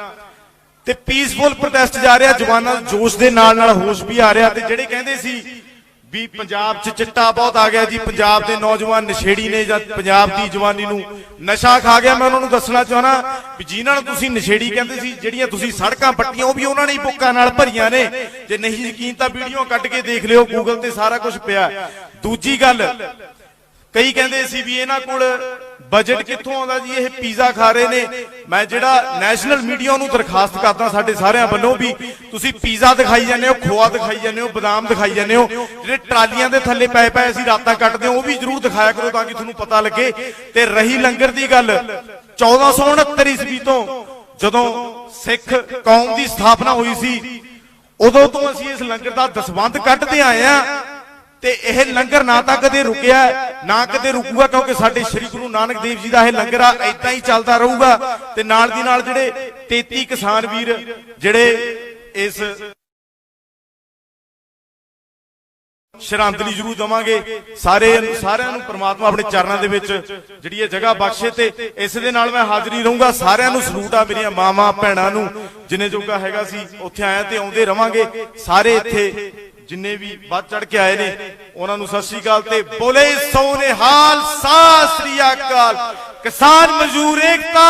ते पीसफुल प्रोटेस्ट जा रहा जवानां जोश दे नाल होश भी आ रहा ते जिहड़े कहंदे सी भी पंजाब च चिट्टा बहुत आ गया जी पंजाब दे नौजवान नशेड़ी ने जां पंजाब दी जवानी नूं नशा खा गया मैं उन्हां नूं दसना चाहना भी जिन्हां नूं तुसीं नशेड़ी कहंदे सी जिहड़ियां तुसीं सड़कां पट्टियां ओह भी उन्हां ने बुक्कां नाल भरीआं ने जे नहीं यकीन तां वीडियो कट के देख लिओ गूगल ते सारा कुछ पिया दूजी गल कई कहंदे सी भी इन्हां कोल बजट कित्थों आउंदा जी ये पिज़्ज़ा खा रहे ने मैं जिहड़ा नैशनल मीडिया नूं दरखास्त करदा साडे सारिਆਂ ਵੱਲੋਂ भी तुसीं पिज़्ज़ा दिखाई जांदे हो खोआ दिखाई जांदे हो बादाम दिखाई जांदे हो जिहड़े ट्रालियां दे थल्ले पए पए असीं रातां कटदे हो ओह भी जरूर दिखाया करो तां कि तुहानूं पता लगे ते रही लंगर दी गल 1469 ईस्वी तो जदों सिख कौम दी स्थापना होई सी उदों तो असीं इस लंगर दा दसबंध कटदे आए आ ते यह लंगर ना तां कदे रुकिया ना कदे रुकूगा क्योंकि साडे श्री गुरु नानक देव जी दा यह लंगर आ इदां ही चलदा रहूगा ते नाल दी नाल जिहड़े 33 किसान वीर जिहड़े इस श्रद्धांजलि जरूर दवांगे सारिਆਂ ਨੂੰ परमात्मा अपने चरणों दे विच जिहड़ी ये जगह बख्शे ते इस दे नाल मैं हाਜ਼ਰੀ रहूंगा सारिਆਂ ਨੂੰ सलूट आ मेरियां मावां भैणां ਨੂੰ जिन्ने जोगा हैगा सी उत्थे आया ते आउंदे रवांगे सारे इत्थे जिन्ने भी बढ़ चढ़ के आए ने उन्होंने सत श्री अकाल ते बोले सोनेहाल सत श्री अकाल किसान मजदूर एकता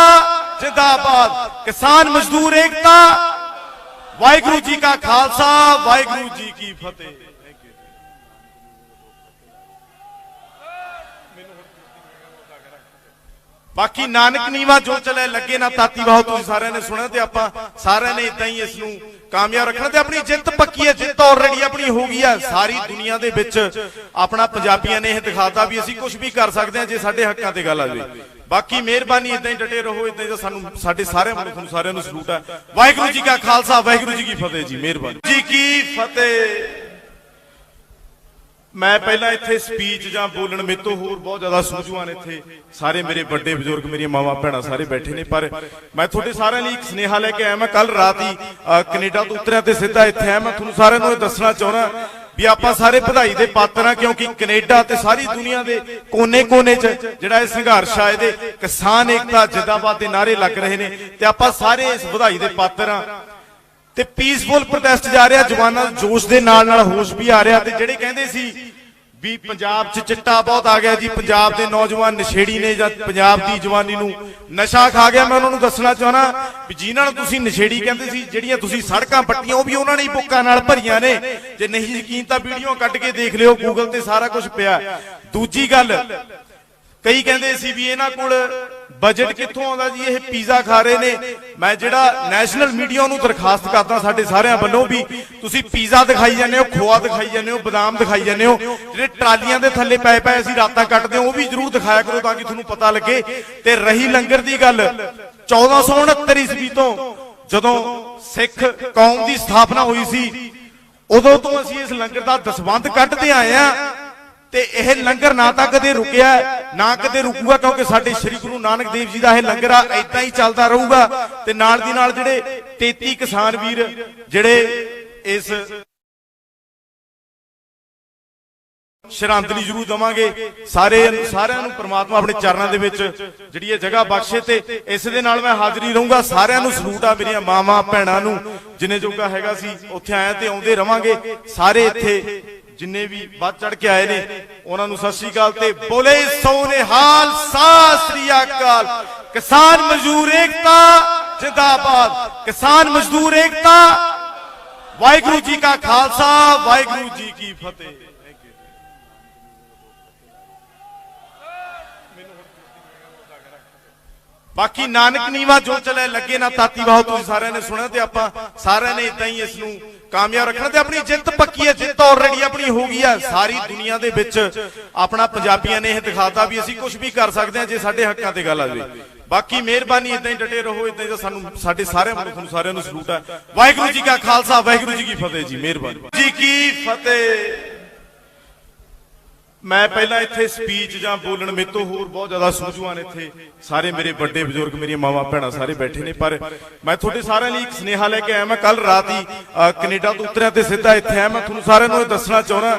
जिंदाबाद किसान मजदूर एकता वाहिगुरू जी का खालसा वाहिगुरू जी की फतेह बाकी नानक नीवा जो चले लगे ना ताती वाहो, तुसीं सारिਆਂ ने सुनिया ते आपां सारिਆਂ ने इदां ही इस नूं कामयाब रखना ते अपनी जित पक्की है, जित ऑलरेडी अपनी हो गई है। सारी दुनिया दे विच अपना पंजाबियां ने यह दिखाता भी असीं कुछ भी कर सकते हैं जे साडे हक्कां ते गल आ जाए। बाकी मेहरबानी इदां ही डटे रहो, इदां ही सानूं साडे सारे मुल्क नूं सारिਆਂ नूं सलूट है। वाहिगुरू जी का खालसा, वाहिगुरू जी की फतेह जी। मेहरबानी जी की फतेह। मैं पहला इत्थे स्पीच जां बोलण मेरे तो होर बहुत ज्यादा सूझवान इत्थे सारे मेरे बड़े बुजुर्ग मेरी मावा भैणां सारे बैठे ने, पर मैं तुहाडे सारिਆਂ ਲਈ एक स्नेहा लैके आया। मैं कल रात ही कनेडा तो उतरिया ते सिद्धा इत्थे आया। मैं तुहानूं सारिਆਂ ਨੂੰ ਇਹ ਦੱਸਣਾ ਚਾਹੁੰਦਾ भी आपां सारे बधाई दे पात्र हां, क्योंकि कनेडा ते सारी दुनिया दे कोने-कोने च जिहड़ा इह संघर्ष आ इहदे किसान एकता जिंदाबाद दे नारे लग रहे ने ते आपां सारे इस बधाई दे पात्र हां। ते पीसफुल प्रोटेस्ट जा रहा, जवानां जोश दे नाल होश भी आ रहा। ते जिहड़े कहंदे सी भी पंजाब च चिट्टा बहुत आ गया जी, पंजाब दे नौजवान नशेड़ी ने जां पंजाब दी जवानी नूं नशा खा गया, मैं उन्हां नूं दसना चाहना भी जिन्हां नूं तुसीं नशेड़ी कहंदे सी, जिहड़ियां तुसीं सड़कां पट्टियां वो भी उन्हां ने बुक्कां नाल भरीआं ने। जे नहीं यकीन तां वीडियो कढ के देख लिओ, गूगल ते सारा कुछ पिया। दूजी गल, कई कहंदे सी भी इन्हां कोल बजट कित्थों आउंदा जी, ये पीज़ा खा रहे ने। मैं जिहड़ा नैशनल मीडिया नूं दरखास्त करदा साडे सारिਆਂ ਵੱਲੋਂ भी तुसीं पीज़ा दिखाई जांदे हो, खोआ दिखाई जांदे हो, बादाम दिखाई जांदे हो, जिहड़े ट्रालियां दे थल्ले पए पए असीं रातां कटदे हो, वो भी जरूर दिखाया करो ताकि तुहानूं पता लगे। ते रही लंगर दी गल, 1469 ईस्वी तो जदों सिख कौम दी स्थापना हुई सी, उदों तो असीं इस लंगर दा दसवंध कढदे आए आ। ते यह लंगर ना तां कदे रुकिया ना कदे रुकूगा, क्योंकि साडे श्री गुरु नानक देव जी दा यह लंगर आ इदां ही चलदा रहूगा। ते नाल दी नाल जिहड़े 33 किसान वीर जिहड़े इस श्रद्धांजलि जरूर दवांगे, सारिਆਂ ਨੂੰ परमात्मा अपने चरणों दे विच जिहड़ी ये जगह बख्शे ते इस दे नाल मैं हाਜ਼ਰੀ रहूंगा। सारिਆਂ ਨੂੰ सलूट आ मेरियां मावां भैणां नूं, जिन्ने जोगा हैगा सी उत्थे आए ते आउंदे रवांगे। सारे इत्थे जिन्ने भी बढ़ चढ़ के आए ने उन्हां नूं सत श्री अकाल ते बोले सोनेहाल सत श्री अकाल। किसान मजदूर एकता जिंदाबाद, किसान मजदूर एकता। वाहिगुरू जी का खालसा, वाहिगुरू जी की फतेह। बाकी नानक नीवा जो चले लगे ना ताती वाहो, तुसीं सारिਆਂ ने सुनिया ते आपां सारिਆਂ ने इदां ही इस नूं कामयाब रखना ते अपनी जित पक्की है, जित ऑलरेडी अपनी हो गई है। सारी दुनिया दे विच अपना पंजाबियां ने यह दिखाता भी असीं कुछ भी कर सकते हैं जे साडे हक्कां ते गल आ जाए। बाकी मेहरबानी इदां ही डटे रहो, इदां ही सानूं साडे सारे मुल्क नूं सारिਆਂ नूं सलूट है। वाहिगुरू जी का खालसा, वाहिगुरू जी की फतेह जी। मेहरबानी जी की फतेह। मैं पहला इत्थे स्पीच जां बोलण मेरे तो होर बहुत ज्यादा सूझवान इत्थे सारे मेरे बड़े बुजुर्ग मेरी मावा भैणां सारे बैठे ने, पर मैं तुहाडे सारिਆਂ ਲਈ एक स्नेहा लैके आया। मैं कल रात ही कनेडा तो उतरिया ते सिद्धा इत्थे आया। मैं तुहानूं सारिਆਂ ਨੂੰ ਇਹ ਦੱਸਣਾ ਚਾਹੁੰਦਾ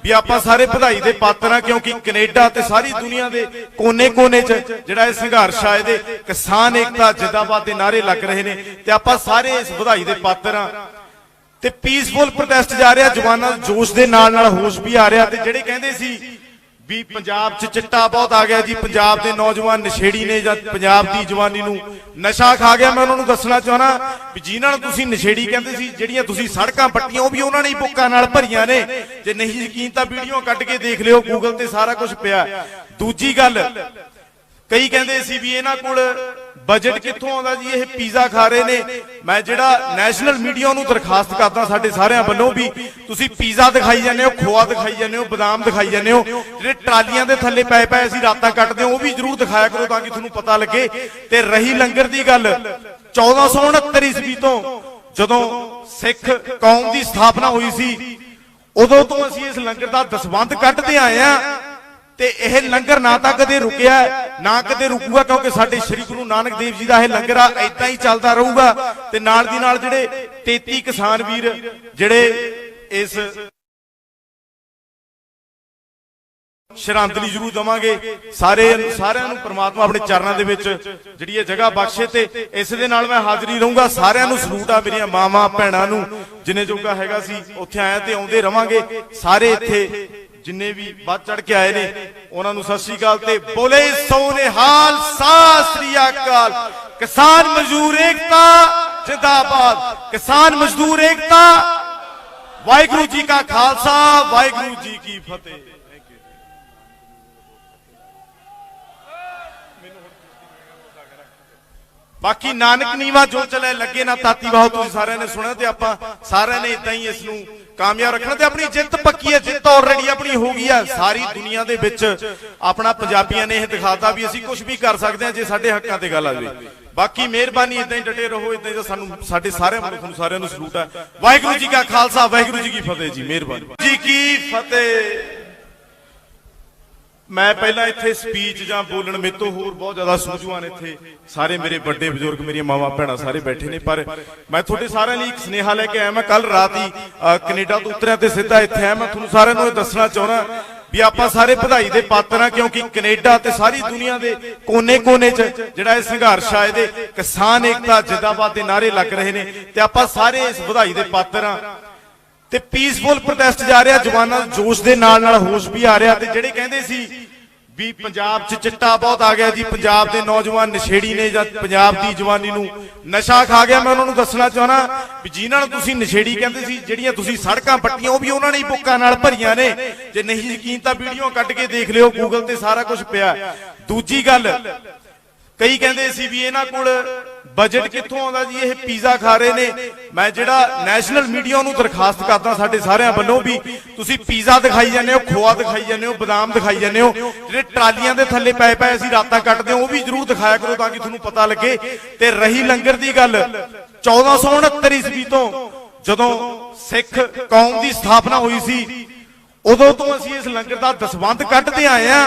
भी आपां सारे बधाई दे पात्र हां, क्योंकि कनेडा ते सारी दुनिया दे कोने-कोने च जिहड़ा इह संघर्ष आ इहदे किसान एकता जिंदाबाद दे नारे लग रहे ने ते आपां सारे इस बधाई दे पात्र हां। ते पीसफुल प्रोटेस्ट जा रहा, जवानां जोश दे नाल होश भी आ रहा। ते जिहड़े कहंदे सी भी पंजाब च चिट्टा बहुत आ गया जी, पंजाब दे नौजवान नशेड़ी ने जां पंजाब दी जवानी नूं नशा खा गया, मैं उन्हां नूं दसना चाहना भी जिन्हां नूं तुसीं नशेड़ी कहंदे सी, जिहड़ियां तुसीं सड़कां पट्टियां वो भी उन्हां ने बुक्कां नाल भरीआं ने। जे नहीं यकीन तां वीडियो कढ के देख लिओ, गूगल ते सारा कुछ पिया। दूजी गल, कई कहंदे सी भी इन्हां कोल बजट कित्थों आउंदा जी, ये पीज़ा खा रहे ने। मैं जिहड़ा नैशनल मीडिया नूं दरखास्त करदा साडे सारिਆਂ ਵੱਲੋਂ भी तुसीं पीज़ा दिखाई जांदे हो, खोआ दिखाई जांदे हो, बादाम दिखाई जांदे हो, जिहड़े ट्रालियां दे थल्ले पए पए असीं रातां कटदे हो, वो भी जरूर दिखाया करो ताकि तुहानूं पता लगे। ते रही लंगर दी गल, 1469 ईस्वी तो जदों सिख कौम दी स्थापना हुई सी, उदों तो असीं इस लंगर दा दसवंध कढदे आए आ। ते यह लंगर ना तां कदे रुकिया ना कदे रुकूगा, क्योंकि साडे श्री गुरु नानक देव जी दा यह लंगर आ इदां ही चलदा रहूगा। ते नाल दी नाल जिहड़े 33 किसान वीर जिहड़े इस श्रद्धांजलि जरूर दवांगे, सारिਆਂ ਨੂੰ परमात्मा अपने चरणों दे विच जिहड़ी ये जगह बख्शे ते इस दे नाल मैं हाਜ਼ਰੀ रहूंगा। सारिਆਂ ਨੂੰ सलूट आ मेरियां मावां भैणां नूं, जिन्ने जोगा हैगा सी उत्थे आए ते आउंदे रवांगे। सारे इत्थे जिन्ने भी बढ़ चढ़ के आए ने उन्हां नूं सत श्री अकाल ते बोले सोनेहाल सत श्री अकाल। किसान मजदूर एकता जिंदाबाद, किसान मजदूर एकता। वाहिगुरू जी का खालसा, वाहिगुरू जी की फतेह। बाकी नानक नीवा जो चले लगे ना ताती वाहो, तुसीं सारिआं ने सुणिआ ते आपां सारिआं ने इदां ही इस नूं कामयाब रखना ते अपनी जित पक्की है, जित ऑलरेडी अपनी हो गई है। सारी दुनिया दे विच अपना पंजाबियां ने यह दिखाता भी असीं कुछ भी कर सकते हैं जे साडे हक्कां ते गल आवे। बाकी मेहरबानी इदां ही डटे रहो, इदां ही सानूं साडे सारे मनुख नूं सारिआं नूं सलूट है। वाहिगुरू जी का खालसा, वाहिगुरू जी की फतेह जी। मेहरबानी जी की फतेह। मैं पहला इत्थे स्पीच जां बोलण मेरे तो होर बहुत ज्यादा सूझवान इत्थे सारे मेरे बड़े बुजुर्ग मेरी मावां भैणां सारे बैठे ने, पर मैं तुहाडे सारिआं लई एक सुनेहा लैके आया। मैं कल रात ही कनेडा तो उतरिआ ते सिद्धा इत्थे आया। मैं तुहानूं सारिआं नूं दसना चाहुंदा भी आपां सारे बधाई दे पात्र हां, क्योंकि कनेडा ते सारी दुनिया दे कोने-कोने च जिहड़ा इह संघर्ष आ इहदे किसान एकता जिंदाबाद दे नारे लग रहे ने ते आपां सारे इस बधाई दे पात्र हां। ते पीसफुल प्रोटेस्ट जा रहा, जवानां जोश दे नाल नाल होश भी आ रहा। ते जिहड़े कहंदे सी भी पंजाब च चिट्टा बहुत आ गया जी, पंजाब दे नौजवान नशेड़ी ने जां पंजाब दी जवानी नूं नशा खा गया, मैं उन्हां नूं दसना चाहना भी जिन्हां नूं तुसीं नशेड़ी कहंदे सी, जिहड़ियां तुसीं सड़कां पट्टियां ਉਹ भी ਉਹਨਾਂ ने बुक्कां नाल भरीਆਂ ने। जे नहीं यकीन तां वीडियो ਕੱਢ के देख लियो, गूगल ते सारा कुछ पिया। दूजी गल, कई कहंदे सी भी इन्हां कोल बजट कित्थों आउंदा जी, ये पीज़ा खा रहे ने। मैं जिहड़ा नैशनल मीडिया नूं दरखास्त करदा साडे सारिआं वल्लों भी, तुसीं पीज़ा दिखाई जांदे हो, खोआ दिखाई जांदे हो, बादाम दिखाई जांदे हो, जिहड़े ट्रालियां दे थल्ले पए पए असीं रातां कटदे हो, ਉਹ भी जरूर दिखाया करो तां कि तुहानूं पता लगे। ते रही लंगर दी गल, 1469 ईस्वी तो जदों सिख कौम दी स्थापना होई सी, उदों तो असीं इस लंगर दा दसवंध कढदे आए आ।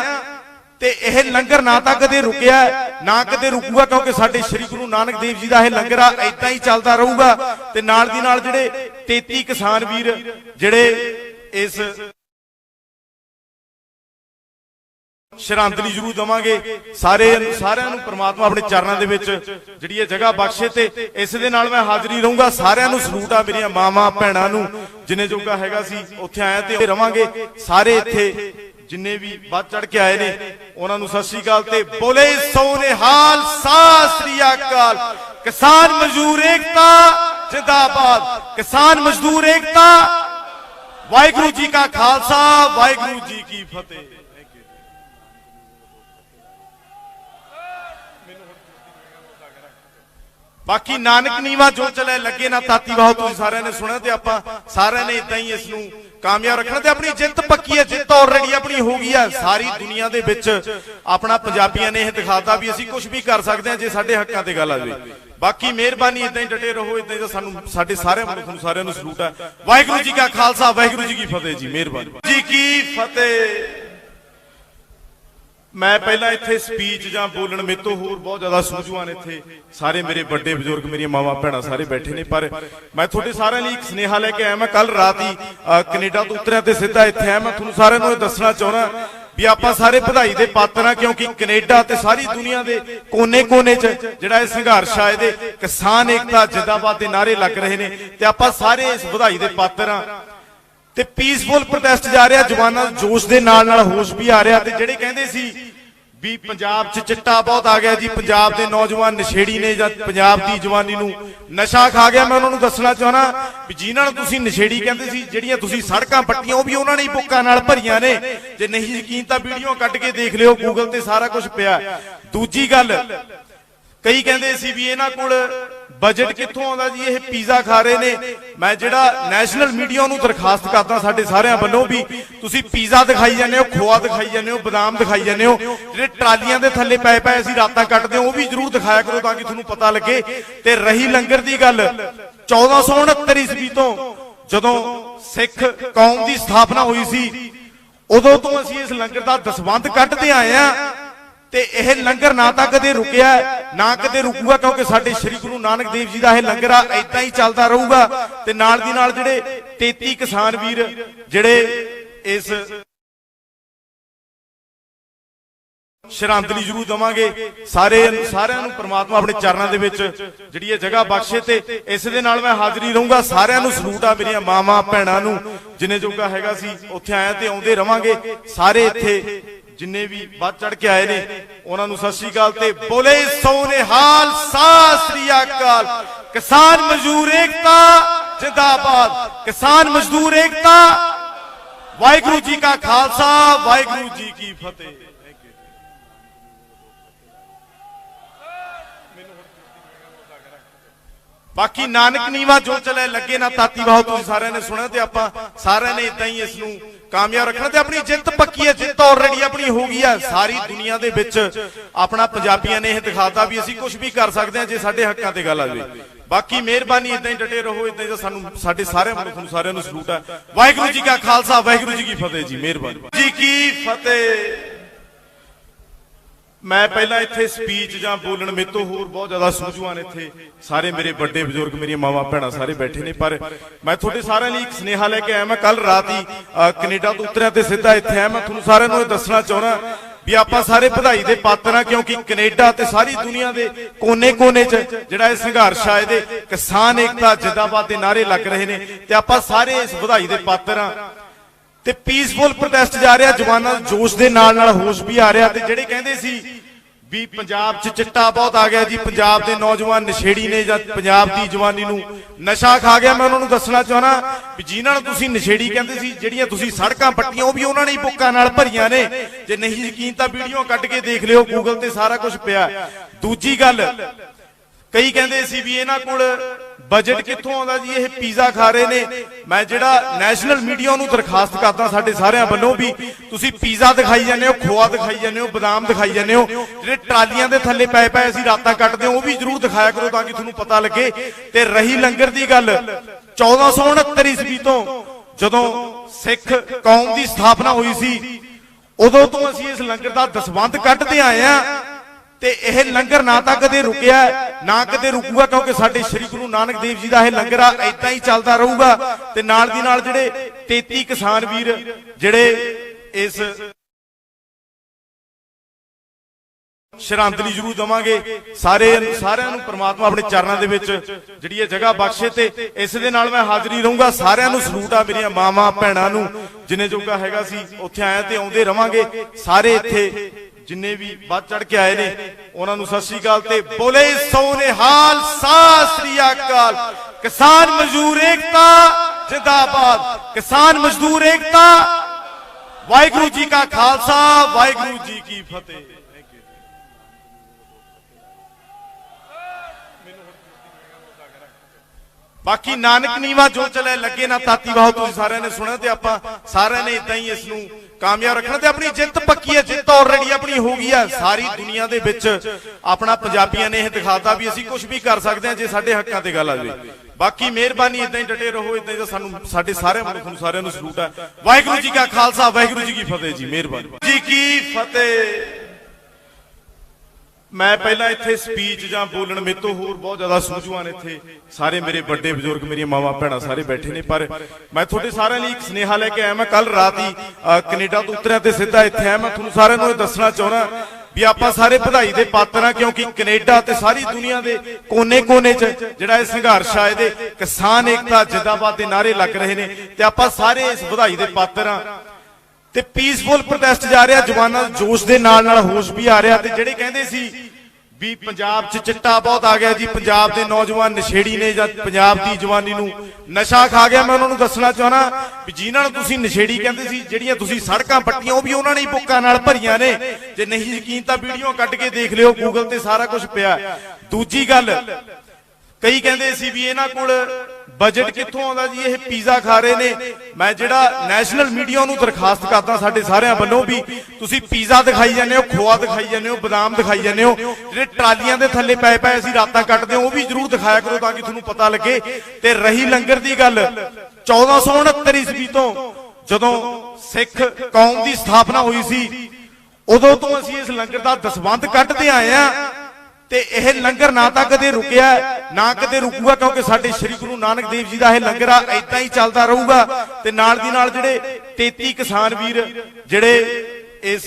ते यह लंगर ना तां कदे रुकिया ना कदे रुकूगा, क्योंकि साडे श्री गुरु नानक देव जी दा यह लंगर आ इदां ही चलदा रहूगा। ते नाल दी नाल जिहड़े 33 किसान वीर जिहड़े इस श्रद्धांजलि जरूर देवांगे, सारिआं नूं परमात्मा अपने चरणां दे विच जिहड़ी ये जगह बख्शे ते इस दे नाल मैं हाਜ਼ਰੀ रहूंगा। सारिआं नूं सलूट आ मेरियां मावां भैणां नूं, जिन्ने जोगा हैगा सी उत्थे आया ते रवांगे। सारे इत्थे जिन्ने भी बढ़ चढ़ के आए ने उन्हां नूं सत श्री अकाल ते बोले सो निहाल, सत श्री अकाल। किसान मजदूर एकता जिंदाबाद, किसान मजदूर एकता। वाहिगुरू जी का खालसा, वाहिगुरू जी की फतेह। बाकी नानक नीवा जो चले लगे ना ताती वाहो, तुसीं सारिआं ने सुणिआ ते आपां सारिआं ने इदां ही इस नूं कामयाब रखना ते अपनी जित पक्की है, जित ऑलरेडी अपनी हो गई है। सारी दुनिया दे विच अपना पंजाबियां ने यह दिखाता भी असीं कुछ भी कर सकते हैं जे साडे हक्कां ते गल आवे। बाकी मेहरबानी इदां ही डटे रहो, इदां ही सानूं साडे सारे मनुख नूं सारिआं नूं सलूट है। वाहिगुरू जी का खालसा, वाहिगुरू जी की फतेह जी। मेहरबानी जी की फतेह। मैं पहला इत्थे स्पीच जां बोलण मेरे तो होर बहुत ज्यादा सूझवान इत्थे सारे मेरे बड़े बुजुर्ग मेरी मावां भैणां सारे बैठे ने, पर मैं तुहाडे सारिआं लई एक सुनेहा लैके आया। मैं कल रात ही कनेडा तो उतरिआ ते सिद्धा इत्थे आया। मैं तुहानूं सारिआं नूं दसना चाहुंदा भी आपां सारे बधाई दे पात्र हां, क्योंकि कनेडा ते सारी दुनिया दे कोने-कोने च जिहड़ा इह संघर्ष आ इहदे किसान एकता जिंदाबाद दे नारे लग रहे ने ते आपां सारे इस बधाई दे पात्र हां। ते पीसफुल प्रोटेस्ट जा रहा, जवानां जोश दे नाल नाल होश भी आ रहा। ते जिहड़े कहंदे सी भी पंजाब च चिट्टा बहुत आ गया जी, पंजाब दे नौजवान नशेड़ी ने जां पंजाब दी जवानी नूं नशा खा गया, मैं उन्हां नूं दसना चाहना भी जिन्हां नूं तुसीं नशेड़ी कहंदे सी, जिहड़ियां तुसीं सड़कां पट्टियां ਉਹ भी ਉਹਨਾਂ ने बुक्कां नाल भरीਆਂ ने। जे नहीं यकीन तां वीडियो ਕੱਢ के देख लियो, गूगल ते सारा कुछ पिया। दूजी गल, कई कहंदे सी भी इन्हां कोल बजट कित्थों आउंदा जी, ये पीज़ा खा रहे ने। मैं जिहड़ा नैशनल मीडिया नूं दरखास्त करदा साडे सारिआं वल्लों भी, तुसीं पीज़ा दिखाई जांदे हो, खोआ दिखाई जांदे हो, बादाम दिखाई जांदे हो, जिहड़े ट्रालियां दे थल्ले पए पए असीं रातां कटदे हो, ਉਹ भी जरूर दिखाया करो तां कि तुहानूं पता लगे। ते रही लंगर दी गल, 1469 ईस्वी तो जदों सिख कौम दी स्थापना होई सी, उदों तो असीं इस लंगर दा दसवंध कढदे आए आ। ते यह लंगर ना तां कदे रुकिया ना कदे रुकूगा, क्योंकि साडे श्री गुरु नानक देव जी दा यह लंगर आ इदां ही चलदा रहूगा। ते नाल दी नाल जिहड़े 33 किसान वीर जिहड़े इस श्रद्धांजलि जरूर देवांगे, सारिआं नूं परमात्मा अपने चरणां दे विच जिहड़ी ये जगह बख्शे ते इस दे नाल मैं हाਜ਼ਰੀ रहूंगा। सारिआं नूं सलूट आ मेरियां मावां भैणां नूं, जिन्ने जोगा हैगा सी उत्थे आया ते आउंदे रवांगे। सारे इत्थे जिन्ने भी बढ़ चढ़ के आए ने उन्हां नूं सत श्री अकाल ते बोले सो निहाल, सत श्री अकाल। किसान मजदूर एकता जिंदाबाद, किसान मजदूर एकता। वाहिगुरू जी का खालसा, वाहिगुरू जी की फतेह। बाकी नानक नीवा जो चले लगे ना ताती वाहो, तुसीं सारिਆਂ ने सुनिया ते आपां सारिਆਂ ने इदां ही इस नूं कामयाब रखना ते अपनी जित पक्की है, जित ऑलरेडी अपनी हो गई है। सारी दुनिया दे विच अपना पंजाबियां ने यह दिखाता भी असीं कुछ भी कर सकते हैं जे साडे हक्कां ते गल आ जाए। बाकी मेहरबानी इदां ही डटे रहो, इदां ही सानूं साडे सारे मनुख नूं सारिਆਂ नूं सलूट है। वाहिगुरू जी का खालसा, वाहिगुरू जी की फतेह जी। मेहरबानी जी की फतेह। मैं पहला इत्थे स्पीच जां बोलण मेरे तो होर बहुत ज्यादा सूझवान इत्थे सारे मेरे बड़े बुजुर्ग मेरी मावा भैणां सारे बैठे ने, पर मैं तुहाडे सारिਆਂ ਲਈ एक स्नेहा लैके आया। मैं कल रात ही कनेडा तो उतरिया ते सिद्धा इत्थे आया। मैं तुहानूं सारिਆਂ ਨੂੰ दसना चाहुंदा भी आपां सारे बधाई दे पात्र हां, क्योंकि कनेडा ते सारी दुनिया दे कोने-कोने च जिहड़ा इह संघर्ष आ इहदे किसान एकता जिंदाबाद दे नारे लग रहे ने ते आपां सारे इस बधाई दे पात्र हां। ते पीसफुल प्रोटेस्ट जा रहा, जवानां जोश दे नाल नाल होश भी आ रहा। ते जिहड़े कहंदे सी भी पंजाब च चिट्टा बहुत आ गया जी, पंजाब दे नौजवान नशेड़ी ने जां पंजाब दी जवानी नूं नशा खा गया, मैं उन्हां नूं दसना चाहना भी जिन्हां नूं तुसीं नशेड़ी कहंदे सी, जिहड़ियां तुसीं सड़कां पट्टियां ਉਹ भी ਉਹਨਾਂ ने बुक्कां नाल भरीਆਂ ने। जे नहीं यकीन तां वीडियो कढ के देख लिओ, गूगल ते सारा कुछ पिया। दूजी गल, कई कहंदे सी भी इन्हां कोल बजट कित्थों आउंदा जी, ये पिज़्ज़ा खा रहे ने। मैं जिहड़ा नैशनल मीडिया नूं दरखास्त करदा साडे सारिਆਂ ਵੱਲੋਂ भी तुसीं पिज़्ज़ा दिखाई जांदे हो, खोआ दिखाई जांदे हो, बादाम दिखाई जांदे हो, जिहड़े ट्रालियां दे थल्ले पए पए असीं रातां कटदे हो, ਉਹ भी जरूर दिखाया करो तां कि तुहानूं पता लगे। ते रही लंगर दी गल, 1469 ईस्वी तो जदों सिख कौम दी स्थापना होई सी, उदों तो असीं इस लंगर दा दसवंध कढदे आए आ। ते यह लंगर ना तां कदे रुकिया ना कदे रुकूगा, क्योंकि साडे श्री गुरु नानक देव जी दा यह लंगर आ इदां ही चलदा रहूगा। ते नाल दी नाल जिहड़े 33 किसान वीर जिहड़े इस श्रद्धांजलि जरूर देवांगे, सारिਆਂ ਨੂੰ परमात्मा अपने चरणों दे विच जिहड़ी जगह बख्शे ते इस दे नाल मैं हाਜ਼ਰੀ रहूंगा। सारिਆਂ ਨੂੰ सलूट आ मेरियां मावां भैणां नूं, जिन्ने जोगा हैगा सी उत्थे आए ते आउंदे रवांगे। सारे इत्थे जिन्ने भी बढ़ चढ़ के आए ने उन्हां नूं सत श्री अकाल ते बोले सोनेहाल सत श्री अकाल। किसान मजदूर एकता जिंदाबाद, किसान मजदूर एकता। वाहिगुरू जी का खालसा, वाहिगुरू जी की फतेह। बाकी नानक नीवा जो चले लगे ना ताती वाहो, तुसीं सारिਆਂ ने सुनिया ते आपां सारिਆਂ ने इदां ही इस नूं कामयाब रखना ते अपनी जित पक्की है, जित ऑलरेडी अपनी हो गई है। सारी दुनिया दे विच अपना पंजाबियां ने यह दिखाता भी असीं कुछ भी कर सकते हैं जे साडे हक्कां ते गल आ जाए। बाकी मेहरबानी इदां ही डटे रहो, इदां ही सानूं साडे सारे मनुख नूं सारिਆਂ नूं सलूट है। वाहिगुरू जी का खालसा, वाहिगुरू जी की फतेह जी। मेहरबानी जी की फतेह। मैं पहला इत्थे स्पीच जां बोलण मेरे तो होर बहुत ज्यादा सूझवान इत्थे सारे मेरे बड़े बुजुर्ग मेरी मावा भैणां सारे बैठे ने, पर मैं तुहाडे सारिਆਂ ਲਈ एक स्नेहा लैके आया। मैं कल रात ही कनेडा तो उतरिया ते सिद्धा इत्थे आया। मैं तुहानूं सारिਆਂ ਨੂੰ दसना चाहुंदा भी आपां सारे बधाई दे पात्र हां, क्योंकि कनेडा ते सारी दुनिया दे कोने-कोने च जिहड़ा इह संघर्ष आ इहदे किसान एकता जिंदाबाद दे नारे लग रहे ने ते आपां सारे इस बधाई दे पात्र हां। ते पीसफुल प्रोटेस्ट जा रहा, जवानां जोश दे नाल नाल होश भी आ रहा। ते जिहड़े कहंदे सी भी पंजाब च चिट्टा बहुत आ गया जी, पंजाब दे नौजवान नशेड़ी ने जां पंजाब दी जवानी नूं नशा खा गया, मैं उन्हां नूं दसना चाहना भी जिन्हां नूं तुसीं नशेड़ी कहंदे सी, जिहड़ियां तुसीं सड़कां पट्टियां ਉਹ भी ਉਹਨਾਂ ने बुक्कां नाल भरीਆਂ ने। जे नहीं यकीन तां वीडियो कढ के देख लिओ, गूगल ते सारा कुछ पिया। दूजी गल, कई कहंदे सी भी इन्हां कोल बजट कित्थों आउंदा जी, ये पिज़्ज़ा खा रहे ने। मैं जिहड़ा नैशनल मीडिया नूं दरखास्त करदा साडे सारिਆਂ ਵੱਲੋਂ भी तुसीं पिज़्ज़ा दिखाई जांदे हो, खोआ दिखाई जांदे हो, बादाम दिखाई जांदे हो, जिहड़े ट्रालियां दे थल्ले पए पए असीं रातां कटदे हो, ਉਹ भी जरूर दिखाया करो तां कि तुहानूं पता लगे। ते रही लंगर दी गल, 1469 ईस्वी तो जदों सिख कौम दी स्थापना होई सी, उदों तो असीं इस लंगर दा दसवंध कढदे आए आ। ते यह लंगर ना तां कदे रुकिया ना कदे रुकूगा, क्योंकि साडे श्री गुरु नानक देव जी दा यह लंगर आ इदां ही चलदा रहूगा। ते नाल दी नाल जिहड़े 33 किसान वीर जिहड़े इस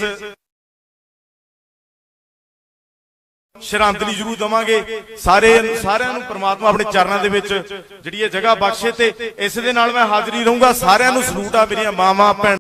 श्रद्धांजलि जरूर देवांगे, सारिਆਂ ਨੂੰ परमात्मा अपने चरणों दे विच जिहड़ी जगह बख्शे ते इस दे नाल मैं हाਜ਼ਰੀ रहूंगा। सारिਆਂ ਨੂੰ सलूट आ मेरियां मावां भैणां।